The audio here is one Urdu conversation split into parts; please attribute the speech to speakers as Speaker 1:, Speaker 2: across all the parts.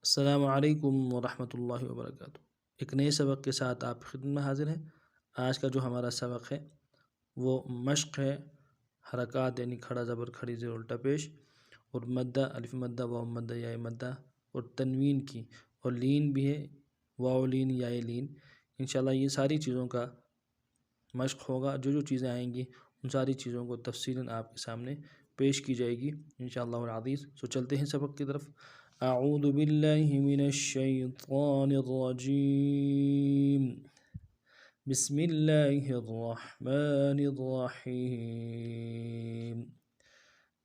Speaker 1: السلام علیکم ورحمۃ اللہ وبرکاتہ۔ ایک نئے سبق کے ساتھ آپ کی خدمت میں حاضر ہیں۔ آج کا جو ہمارا سبق ہے وہ مشق ہے حرکات، یعنی کھڑا زبر کھڑی زیر الٹا پیش، اور مدہ الف مدہ واو مدہ یا مدہ، اور تنوین کی، اور لین بھی ہے، واو لین یا لین۔ انشاءاللہ یہ ساری چیزوں کا مشق ہوگا۔ جو چیزیں آئیں گی ان ساری چیزوں کو تفصیلاً آپ کے سامنے پیش کی جائے گی انشاءاللہ العزیز۔ سو چلتے ہیں سبق کی طرف۔ اعوذ باللہ من الشیطان الرجیم، بسم اللہ الرحمن الرحیم۔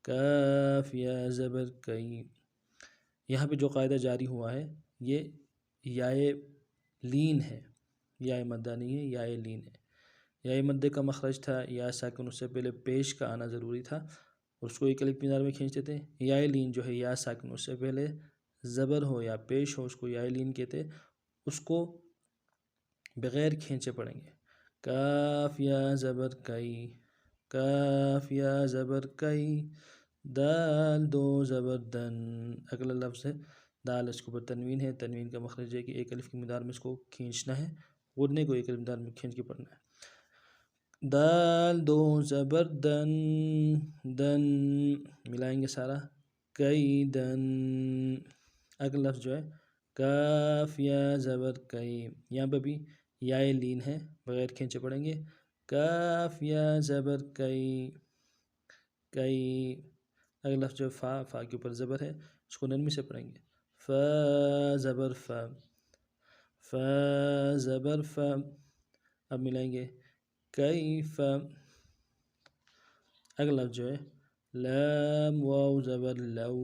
Speaker 1: کاف یا زبر کئی، یہاں پہ جو قاعدہ جاری ہوا ہے یہ یائے لین ہے، یائے مدہ نہیں ہے، یائے لین ہے۔ یائے مدے کا مخرج تھا یا ساکن، اس سے پہلے پیش کا آنا ضروری تھا اور اس کو ایک الف مدار میں کھینچتے تھے۔ یائے لین جو ہے یا ساکن، اس سے پہلے زبر ہو یا پیش ہو، اس کو یائے لین کہتے، اس کو بغیر کھینچے پڑھیں گے۔ کاف یا زبر کئی، کاف یا زبر کئی، دال دو زبر دن، اگلا لفظ ہے دال، اس کے اوپر تنوین ہے، تنوین کا مخرج ہے کہ ایک الف کی مقدار میں اس کو کھینچنا ہے، غننے کو ایک الف مقدار میں کھینچ کے پڑھنا ہے۔ دال دو زبر دن، دن ملائیں گے سارا، کئی دن۔ اگلا لفظ جو ہے کاف یا زبر کئی، یہاں پہ بھی یائے لین ہے، بغیر کھینچے پڑھیں گے۔ کاف یا زبر کئی، کئی۔ اگلا لفظ جو فا، فا کے اوپر زبر ہے، اس کو نرمی سے پڑھیں گے۔ فا زبر فا، فا زبر فا۔ اب ملائیں گے کیف۔ اگلا لفظ جو ہے لام واو زبر لو،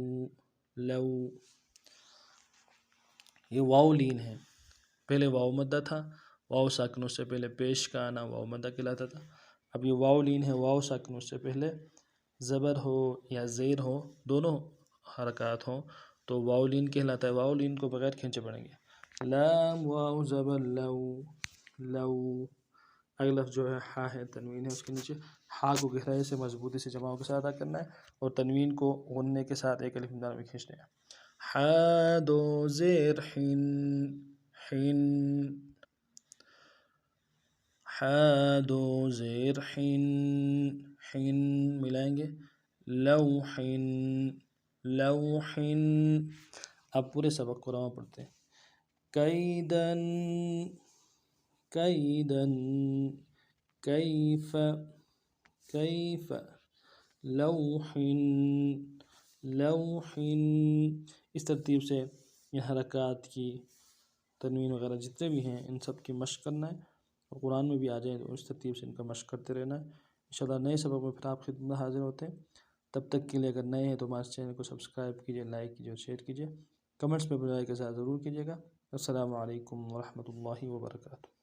Speaker 1: لو۔ یہ واو لین ہے، پہلے واو مدہ تھا، واو ساکنوں سے پہلے پیش کا آنا واو مدہ کہلاتا تھا۔ اب یہ واو لین ہے، واو ساکنوں سے پہلے زبر ہو یا زیر ہو، دونوں حرکات ہوں تو واو لین کہلاتا ہے۔ واو لین کو بغیر کھینچے پڑھیں گے۔ لام واو زبر لو، لو۔ اگلا لفظ جو ہے ہا ہے، تنوین ہے اس کے نیچے، ہا کو گہرائی سے مضبوطی سے جماعوں کے ساتھ ادا کرنا ہے اور تنوین کو غننے کے ساتھ ایک الف مقدار میں کھینچنا ہے۔ ہا دو زیر حن، حن، ہا دو زیر حن، حن ملائیں گے لوحن، لوحن۔ اب پورے سبق کو رواں پڑھتے ہیں۔ کیدن، کیدن، کیف، کیف، لوحن، لوحن۔ اس ترتیب سے یہ حرکات کی، تنوین وغیرہ جتنے بھی ہیں ان سب کی مشق کرنا ہے، اور قرآن میں بھی آ جائیں تو اس ترتیب سے ان کا مشق کرتے رہنا ہے۔ انشاءاللہ نئے سبق میں پھر آپ خدمت میں حاضر ہوتے ہیں۔ تب تک کے لیے اگر نئے ہیں تو ہمارے چینل کو سبسکرائب کیجیے، لائک کیجیے اور شیئر کیجیے، کمنٹس میں بجائے کے ساتھ ضرور کیجیے گا۔ السلام علیکم ورحمۃ اللہ وبرکاتہ۔